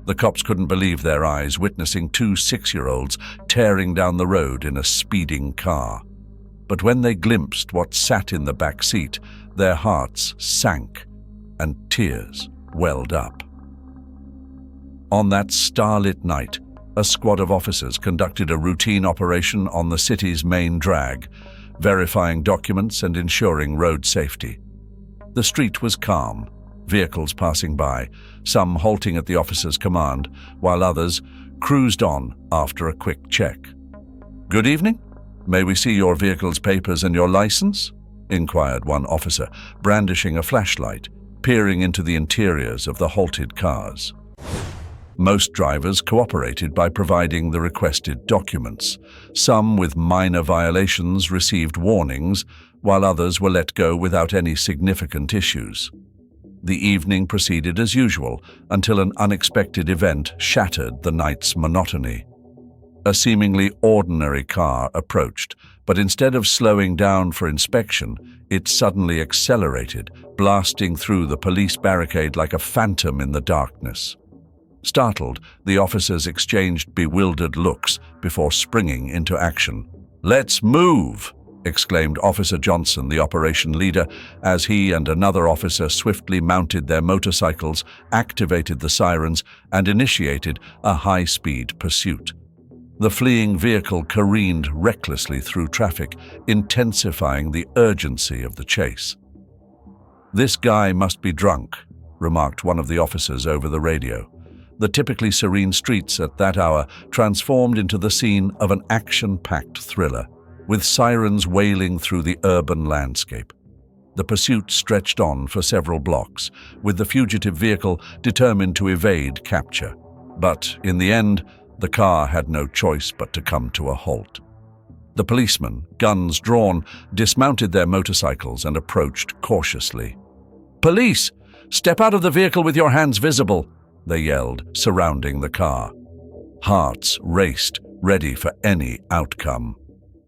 The cops couldn't believe their eyes, witnessing two 6-year-olds tearing down the road in a speeding car. But when they glimpsed what sat in the back seat, their hearts sank and tears welled up. On that starlit night, a squad of officers conducted a routine operation on the city's main drag, verifying documents and ensuring road safety. The street was calm, vehicles passing by, some halting at the officer's command, while others cruised on after a quick check. "Good evening. May we see your vehicle's papers and your license?" inquired one officer, brandishing a flashlight, peering into the interiors of the halted cars. Most drivers cooperated by providing the requested documents. Some with minor violations received warnings, while others were let go without any significant issues. The evening proceeded as usual until an unexpected event shattered the night's monotony. A seemingly ordinary car approached, but instead of slowing down for inspection, it suddenly accelerated, blasting through the police barricade like a phantom in the darkness. Startled, the officers exchanged bewildered looks before springing into action. "Let's move!" exclaimed Officer Johnson, the operation leader, as he and another officer swiftly mounted their motorcycles, activated the sirens, and initiated a high-speed pursuit. The fleeing vehicle careened recklessly through traffic, intensifying the urgency of the chase. "This guy must be drunk," remarked one of the officers over the radio. The typically serene streets at that hour transformed into the scene of an action-packed thriller, with sirens wailing through the urban landscape. The pursuit stretched on for several blocks, with the fugitive vehicle determined to evade capture. But, in the end, the car had no choice but to come to a halt. The policemen, guns drawn, dismounted their motorcycles and approached cautiously. "Police! Step out of the vehicle with your hands visible!" they yelled, surrounding the car. Hearts raced, ready for any outcome.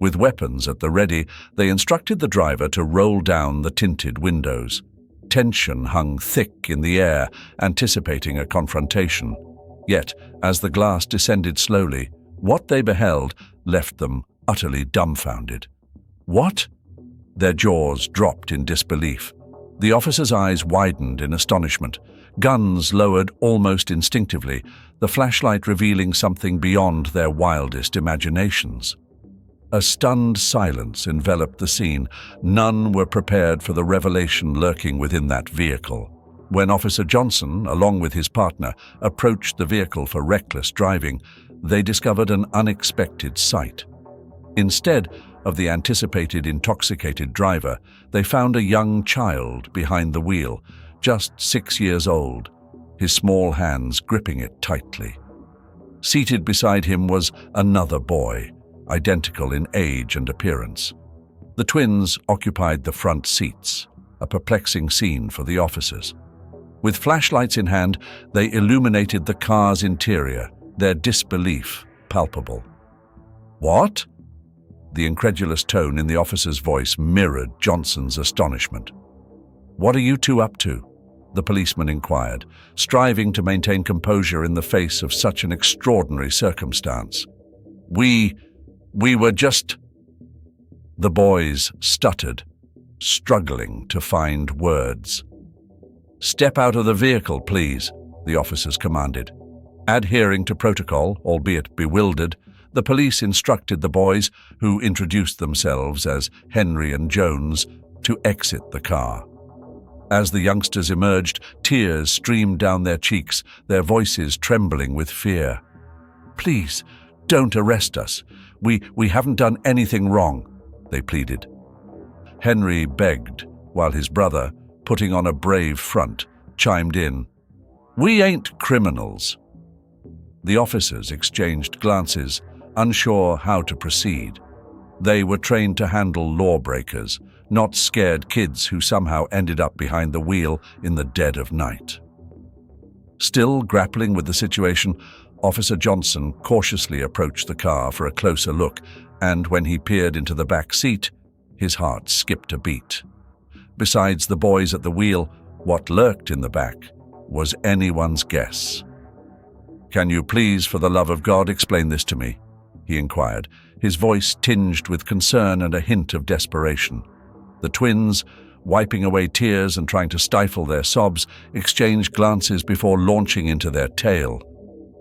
With weapons at the ready, they instructed the driver to roll down the tinted windows. Tension hung thick in the air, anticipating a confrontation. Yet, as the glass descended slowly, what they beheld left them utterly dumbfounded. "What?" Their jaws dropped in disbelief. The officers' eyes widened in astonishment. Guns lowered almost instinctively, the flashlight revealing something beyond their wildest imaginations. A stunned silence enveloped the scene. None were prepared for the revelation lurking within that vehicle. When Officer Johnson, along with his partner, approached the vehicle for reckless driving, they discovered an unexpected sight. Instead of the anticipated intoxicated driver, they found a young child behind the wheel, just 6 years old, his small hands gripping it tightly. Seated beside him was another boy, identical in age and appearance. The twins occupied the front seats, a perplexing scene for the officers. With flashlights in hand, they illuminated the car's interior, their disbelief palpable. "What?" The incredulous tone in the officer's voice mirrored Johnson's astonishment. "What are you two up to?" the policeman inquired, striving to maintain composure in the face of such an extraordinary circumstance. We were just..." The boys stuttered, struggling to find words. "Step out of the vehicle, please," the officers commanded. Adhering to protocol, albeit bewildered, the police instructed the boys, who introduced themselves as Henry and Jones, to exit the car. As the youngsters emerged, tears streamed down their cheeks, their voices trembling with fear. "Please, don't arrest us. We haven't done anything wrong," they pleaded. Henry begged, while his brother, putting on a brave front, chimed in. "We ain't criminals." The officers exchanged glances, unsure how to proceed. They were trained to handle lawbreakers, not scared kids who somehow ended up behind the wheel in the dead of night. Still grappling with the situation, Officer Johnson cautiously approached the car for a closer look, and when he peered into the back seat, his heart skipped a beat. Besides the boys at the wheel, what lurked in the back was anyone's guess. "Can you please, for the love of God, explain this to me?" he inquired, his voice tinged with concern and a hint of desperation. The twins, wiping away tears and trying to stifle their sobs, exchanged glances before launching into their tale.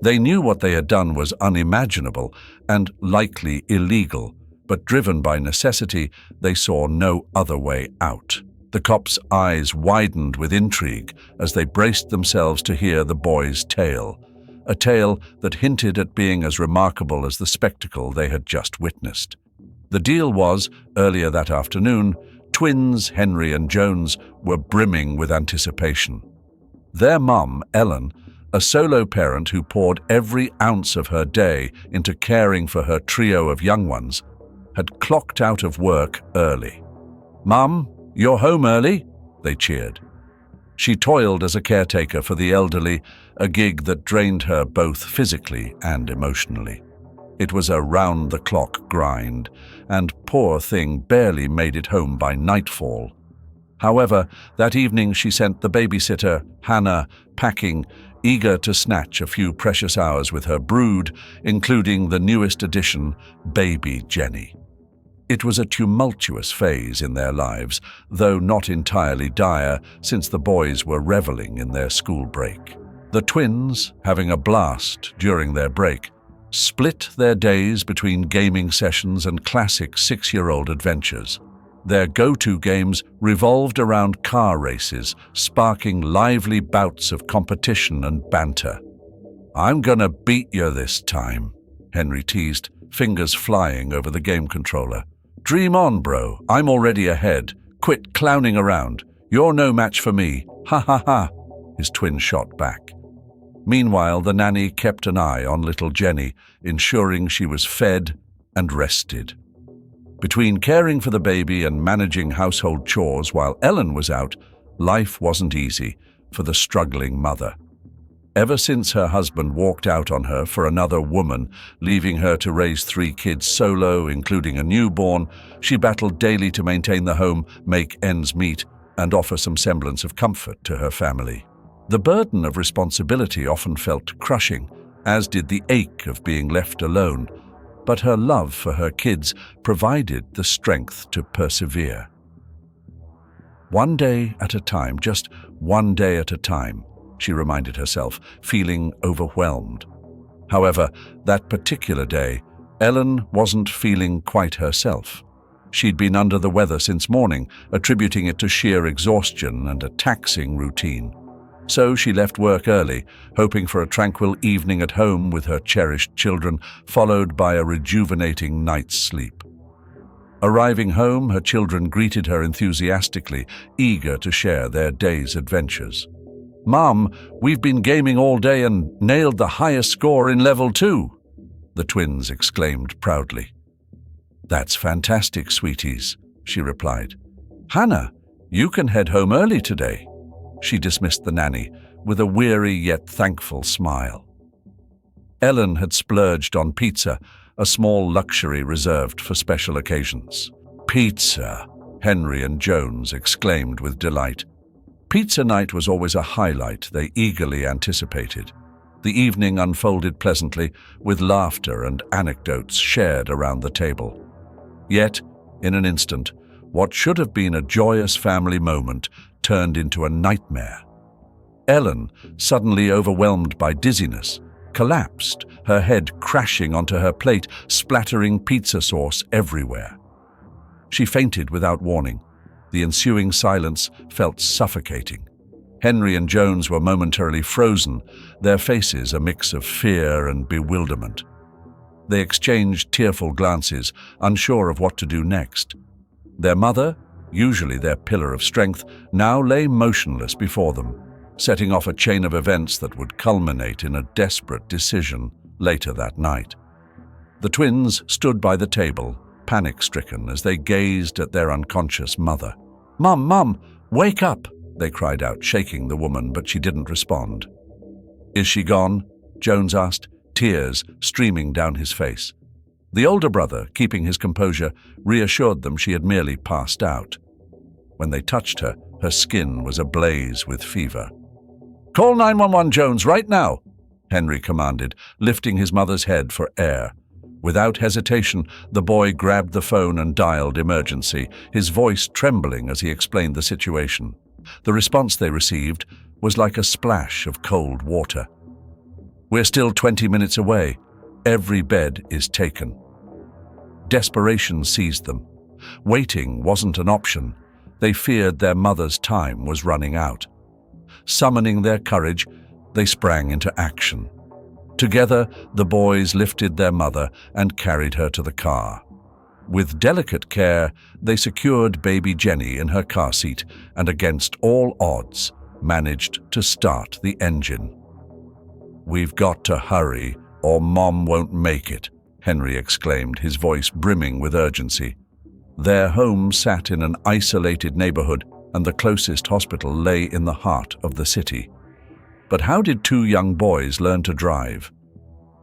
They knew what they had done was unimaginable and likely illegal, but driven by necessity, they saw no other way out. The cops' eyes widened with intrigue as they braced themselves to hear the boy's tale, a tale that hinted at being as remarkable as the spectacle they had just witnessed. The deal was, earlier that afternoon, twins Henry and Jones were brimming with anticipation. Their mum, Ellen, a solo parent who poured every ounce of her day into caring for her trio of young ones, had clocked out of work early. "Mum, you're home early?" they cheered. She toiled as a caretaker for the elderly, a gig that drained her both physically and emotionally. It was a round-the-clock grind, and poor thing barely made it home by nightfall. However, that evening she sent the babysitter, Hannah, packing, eager to snatch a few precious hours with her brood, including the newest addition, baby Jenny. It was a tumultuous phase in their lives, though not entirely dire, since the boys were reveling in their school break. The twins, having a blast during their break, split their days between gaming sessions and classic 6-year-old adventures. Their go-to games revolved around car races, sparking lively bouts of competition and banter. "I'm gonna beat you this time," Henry teased, fingers flying over the game controller. "Dream on, bro. I'm already ahead. Quit clowning around. You're no match for me. Ha ha ha," his twin shot back. Meanwhile, the nanny kept an eye on little Jenny, ensuring she was fed and rested. Between caring for the baby and managing household chores while Ellen was out, life wasn't easy for the struggling mother. Ever since her husband walked out on her for another woman, leaving her to raise 3 kids solo, including a newborn, she battled daily to maintain the home, make ends meet, and offer some semblance of comfort to her family. The burden of responsibility often felt crushing, as did the ache of being left alone, but her love for her kids provided the strength to persevere. One day at a time, just one day at a time, she reminded herself, feeling overwhelmed. However, that particular day, Ellen wasn't feeling quite herself. She'd been under the weather since morning, attributing it to sheer exhaustion and a taxing routine. So she left work early, hoping for a tranquil evening at home with her cherished children, followed by a rejuvenating night's sleep. Arriving home, her children greeted her enthusiastically, eager to share their day's adventures. "Mom, we've been gaming all day and nailed the highest score in level 2, the twins exclaimed proudly. "That's fantastic, sweeties," she replied. "Hannah, you can head home early today." She dismissed the nanny with a weary yet thankful smile. Ellen had splurged on pizza, a small luxury reserved for special occasions. "Pizza!" Henry and Jones exclaimed with delight. Pizza night was always a highlight they eagerly anticipated. The evening unfolded pleasantly, with laughter and anecdotes shared around the table. Yet, in an instant, what should have been a joyous family moment turned into a nightmare. Ellen, suddenly overwhelmed by dizziness, collapsed, her head crashing onto her plate, splattering pizza sauce everywhere. She fainted without warning. The ensuing silence felt suffocating. Henry and Jones were momentarily frozen, their faces a mix of fear and bewilderment. They exchanged tearful glances, unsure of what to do next. Their mother, usually their pillar of strength, now lay motionless before them, setting off a chain of events that would culminate in a desperate decision later that night. The twins stood by the table, panic-stricken as they gazed at their unconscious mother. Mum, wake up!" they cried out, shaking the woman, but she didn't respond. "Is she gone?" Jones asked, tears streaming down his face. The older brother, keeping his composure, reassured them she had merely passed out. When they touched her, her skin was ablaze with fever. "Call 911, Jones, right now!" Henry commanded, lifting his mother's head for air. Without hesitation, the boy grabbed the phone and dialed emergency, his voice trembling as he explained the situation. The response they received was like a splash of cold water. "We're still 20 minutes away. Every bed is taken." Desperation seized them. Waiting wasn't an option. They feared their mother's time was running out. Summoning their courage, they sprang into action. Together, the boys lifted their mother and carried her to the car. With delicate care, they secured baby Jenny in her car seat and, against all odds, managed to start the engine. "We've got to hurry, or Mom won't make it," Henry exclaimed, his voice brimming with urgency. Their home sat in an isolated neighborhood, and the closest hospital lay in the heart of the city. But how did two young boys learn to drive?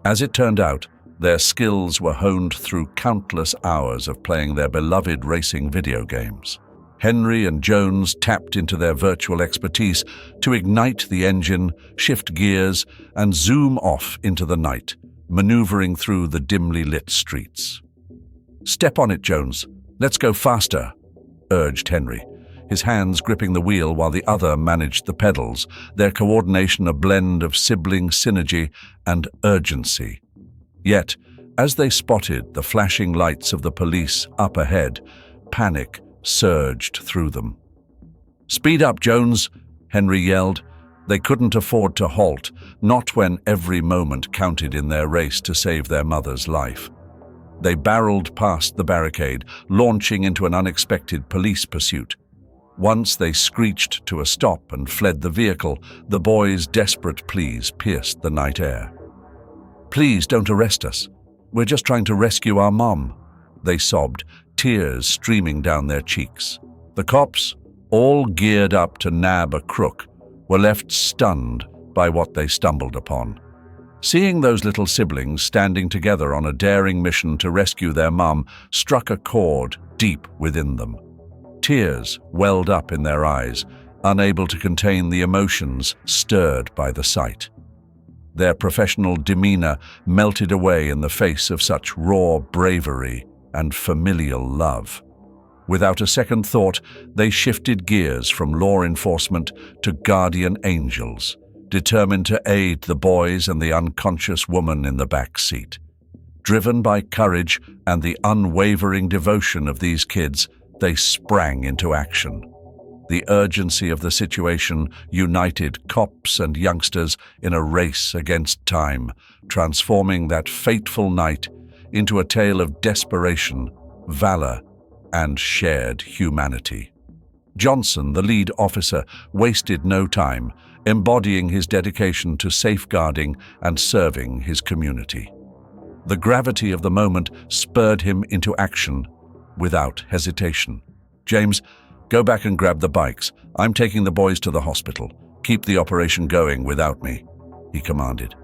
As it turned out, their skills were honed through countless hours of playing their beloved racing video games. Henry and Jones tapped into their virtual expertise to ignite the engine, shift gears, and zoom off into the night, maneuvering through the dimly lit streets. "Step on it, Jones. Let's go faster," urged Henry, his hands gripping the wheel while the other managed the pedals, their coordination a blend of sibling synergy and urgency. Yet, as they spotted the flashing lights of the police up ahead, panic surged through them. "Speed up, Jones," Henry yelled. They couldn't afford to halt, not when every moment counted in their race to save their mother's life. They barreled past the barricade, launching into an unexpected police pursuit. Once they screeched to a stop and fled the vehicle, the boys' desperate pleas pierced the night air. "Please don't arrest us. We're just trying to rescue our mom," they sobbed, tears streaming down their cheeks. The cops, all geared up to nab a crook, were left stunned by what they stumbled upon. Seeing those little siblings standing together on a daring mission to rescue their mum struck a chord deep within them. Tears welled up in their eyes, unable to contain the emotions stirred by the sight. Their professional demeanor melted away in the face of such raw bravery and familial love. Without a second thought, they shifted gears from law enforcement to guardian angels, determined to aid the boys and the unconscious woman in the back seat. Driven by courage and the unwavering devotion of these kids, they sprang into action. The urgency of the situation united cops and youngsters in a race against time, transforming that fateful night into a tale of desperation, valor, and shared humanity. Johnson, the lead officer, wasted no time, embodying his dedication to safeguarding and serving his community. The gravity of the moment spurred him into action without hesitation. "James, go back and grab the bikes. I'm taking the boys to the hospital. Keep the operation going without me," he commanded.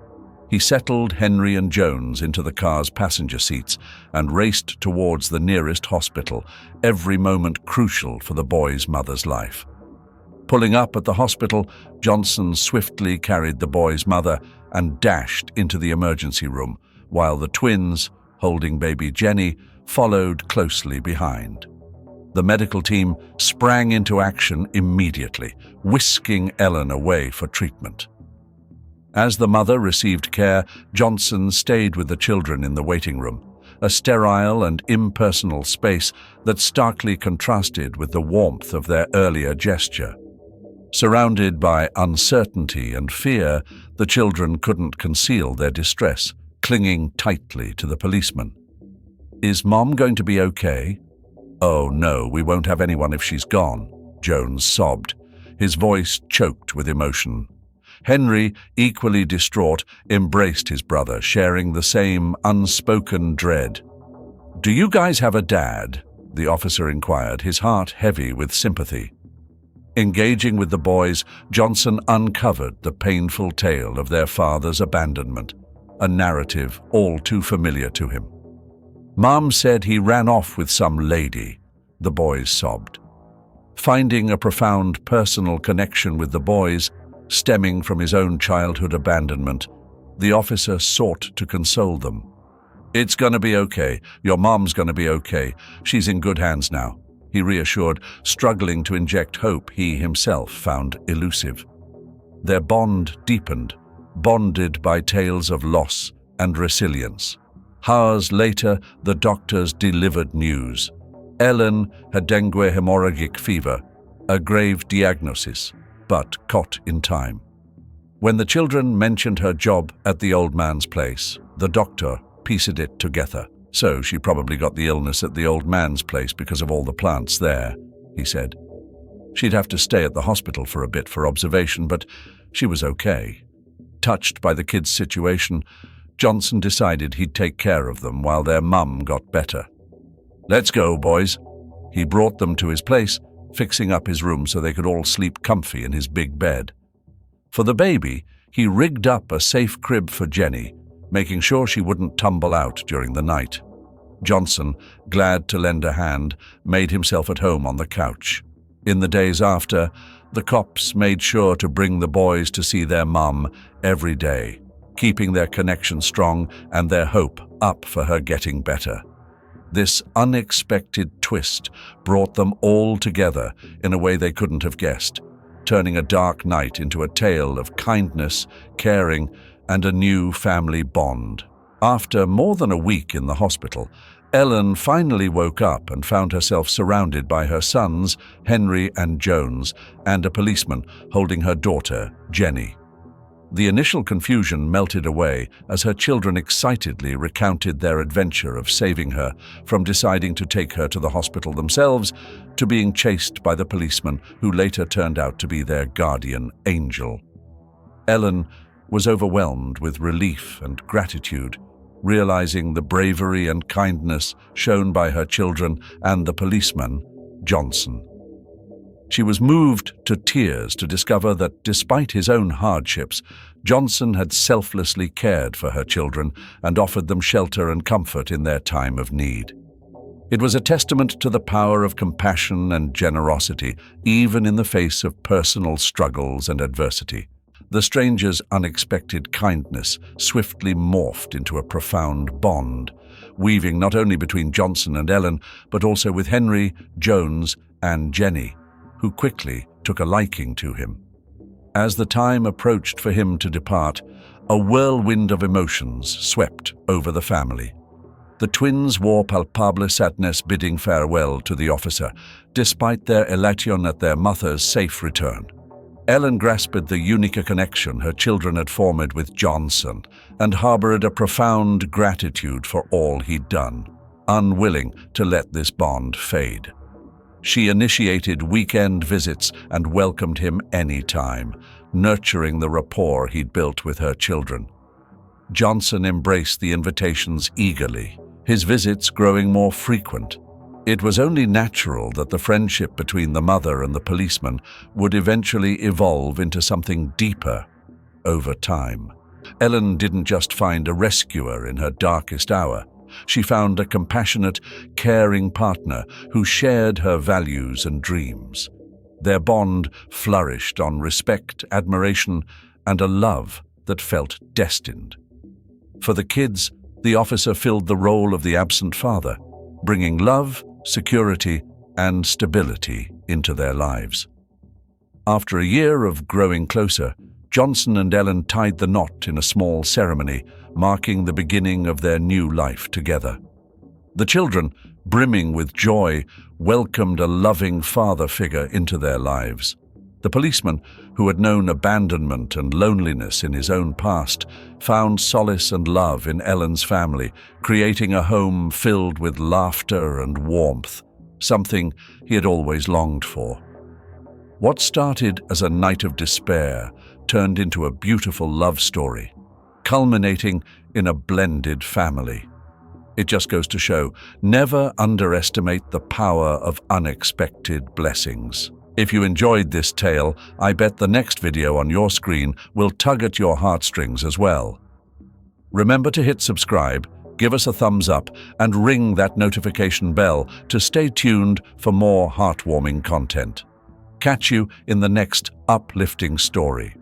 He settled Henry and Jones into the car's passenger seats and raced towards the nearest hospital, every moment crucial for the boy's mother's life. Pulling up at the hospital, Johnson swiftly carried the boy's mother and dashed into the emergency room, while the twins, holding baby Jenny, followed closely behind. The medical team sprang into action immediately, whisking Ellen away for treatment. As the mother received care, Johnson stayed with the children in the waiting room, a sterile and impersonal space that starkly contrasted with the warmth of their earlier gesture. Surrounded by uncertainty and fear, the children couldn't conceal their distress, clinging tightly to the policeman. "Is Mom going to be okay?" "Oh no, we won't have anyone if she's gone," Jones sobbed, his voice choked with emotion. Henry, equally distraught, embraced his brother, sharing the same unspoken dread. "Do you guys have a dad?" the officer inquired, his heart heavy with sympathy. Engaging with the boys, Johnson uncovered the painful tale of their father's abandonment, a narrative all too familiar to him. "Mom said he ran off with some lady," the boys sobbed. Finding a profound personal connection with the boys, stemming from his own childhood abandonment, The officer sought to console them. "It's gonna be okay. Your mom's gonna be okay. She's in good hands now," he reassured, struggling to inject hope he himself found elusive. Their bond deepened, bonded by tales of loss and resilience. Hours later, the doctors delivered news. Ellen had dengue hemorrhagic fever, a grave diagnosis, but caught in time. When the children mentioned her job at the old man's place, the doctor pieced it together. "So she probably got the illness at the old man's place because of all the plants there," he said. "She'd have to stay at the hospital for a bit for observation, but she was okay." Touched by the kids' situation, Johnson decided he'd take care of them while their mum got better. "Let's go, boys." He brought them to his place, fixing up his room so they could all sleep comfy in his big bed. For the baby, he rigged up a safe crib for Jenny, making sure she wouldn't tumble out during the night. Johnson, glad to lend a hand, made himself at home on the couch. In the days after, the cops made sure to bring the boys to see their mum every day, keeping their connection strong and their hope up for her getting better. This unexpected twist brought them all together in a way they couldn't have guessed, turning a dark night into a tale of kindness, caring, and a new family bond. After more than a week in the hospital, Ellen finally woke up and found herself surrounded by her sons, Henry and Jones, and a policeman holding her daughter, Jenny. The initial confusion melted away as her children excitedly recounted their adventure of saving her, from deciding to take her to the hospital themselves to being chased by the policeman who later turned out to be their guardian angel. Ellen was overwhelmed with relief and gratitude, realizing the bravery and kindness shown by her children and the policeman, Johnson. She was moved to tears to discover that despite his own hardships, Johnson had selflessly cared for her children and offered them shelter and comfort in their time of need. It was a testament to the power of compassion and generosity, even in the face of personal struggles and adversity. The stranger's unexpected kindness swiftly morphed into a profound bond, weaving not only between Johnson and Ellen, but also with Henry, Jones, and Jenny, who quickly took a liking to him. As the time approached for him to depart, a whirlwind of emotions swept over the family. The twins wore palpable sadness, bidding farewell to the officer, despite their elation at their mother's safe return. Ellen grasped the unique connection her children had formed with Johnson and harbored a profound gratitude for all he'd done, unwilling to let this bond fade. She initiated weekend visits and welcomed him anytime, nurturing the rapport he'd built with her children. Johnson embraced the invitations eagerly, his visits growing more frequent. It was only natural that the friendship between the mother and the policeman would eventually evolve into something deeper over time. Ellen didn't just find a rescuer in her darkest hour. She found a compassionate, caring partner who shared her values and dreams. Their bond flourished on respect, admiration, and a love that felt destined. For the kids, the officer filled the role of the absent father, bringing love, security, and stability into their lives. After a year of growing closer, Johnson and Ellen tied the knot in a small ceremony, marking the beginning of their new life together. The children, brimming with joy, welcomed a loving father figure into their lives. The policeman, who had known abandonment and loneliness in his own past, found solace and love in Ellen's family, creating a home filled with laughter and warmth, something he had always longed for. What started as a night of despair turned into a beautiful love story, culminating in a blended family. It just goes to show, never underestimate the power of unexpected blessings. If you enjoyed this tale, I bet the next video on your screen will tug at your heartstrings as well. Remember to hit subscribe, give us a thumbs up, and ring that notification bell to stay tuned for more heartwarming content. Catch you in the next uplifting story.